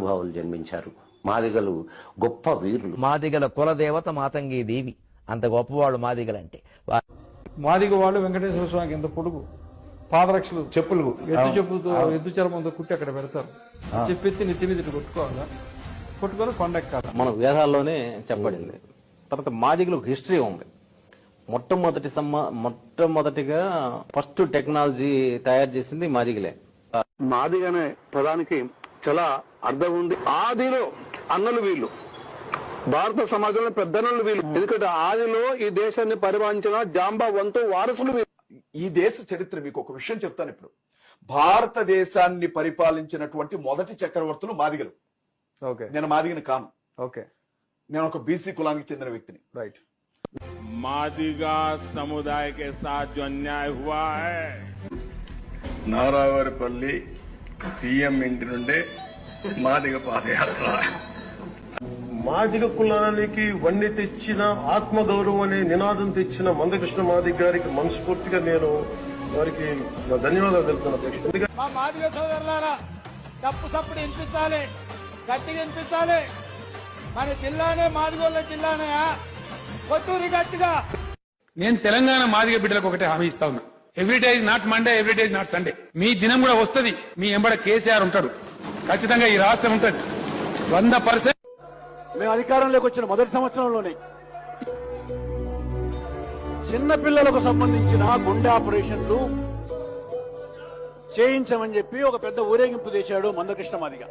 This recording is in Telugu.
భావులు జన్మించారు. మాదిగలు గొప్ప వీరులు. మాదిగల కులదేవత మాతంగి దేవి, అంత గొప్పవాళ్ళు మాదిగలంటే. మాదిగ వాళ్ళు వెంకటేశ్వర స్వామికి ఎంత పొడుగు పాదరక్షలు చెప్పులు చెప్పులతో ఎద్దు చర్మంతో కుట్టి అక్కడ పెడతారు. చెప్పెత్తి నెత్తి మీద కొట్టుకోవాలా, కొట్టుకొని కొండెక్కాలి. మన వేదాల్లోనే చెప్పబడింది. తర్వాత మాదిగలకు హిస్టరీ ఉంది. మొట్టమొదటిగా ఫస్ట్ టెక్నాలజీ తయారు చేసింది మాదిగలే. మాదిగ అనే పదానికి చాలా అర్థం ఉంది. ఆదిలో అన్నలు వీళ్ళు, భారత సమాజంలో పెద్దన్నలు వీళ్ళు. ఎందుకంటే ఆదిలో ఈ దేశాన్ని పరిపాలించిన జాంబా వంతు వారసులు వీళ్ళు. ఈ దేశ చరిత్ర మీకు ఒక విషయం చెప్తాను. ఇప్పుడు భారతదేశాన్ని పరిపాలించినటువంటి మొదటి చక్రవర్తులు మాదిగలు. నేను మాదిగని కాను. నేను ఒక బీసీ కులానికి చెందిన వ్యక్తిని. రైట్. मादिगा समुदाय के साथ जो अन्याय हुआ है, నారావారిపల్లి సీఎం ఇంటి నుండే మాదిగ పాదయాత్ర. మాదిగ కులానికి వన్నె తెచ్చిన, ఆత్మగౌరవం అనే నినాదం తెచ్చిన మందకృష్ణ మాదిగ గారికి మనస్ఫూర్తిగా నేను వారికి ధన్యవాదాలు తెలుపుతున్నాను. మా మాదిగ సోదరులారా, తప్పు సప్పుడు వినిపించాలి, గట్టిగా వినిపించాలి. మన జిల్లానే మాదిగోళ్ళ జిల్లానయా, కొత్తూరి గట్టిగా. నేను తెలంగాణ మాదిగ బిడ్డలకు ఒకటే హామీ ఇస్తా ఉన్నా. Every day is not Monday, every day is not Sunday. మీ దినం కూడా వస్తుంది. మీ ఎంబడ కేసీఆర్ ఉంటాడు. ఖచ్చితంగా ఈ రాష్ట్రం ఉంటుంది 100%. మేము అధికారంలోకి వచ్చిన మొదటి సంవత్సరంలోనే చిన్న పిల్లలకు సంబంధించిన గుండె ఆపరేషన్లు చేయించమని చెప్పి ఒక పెద్ద ఊరేగింపు చేశాడు మందకృష్ణ మాదిగ.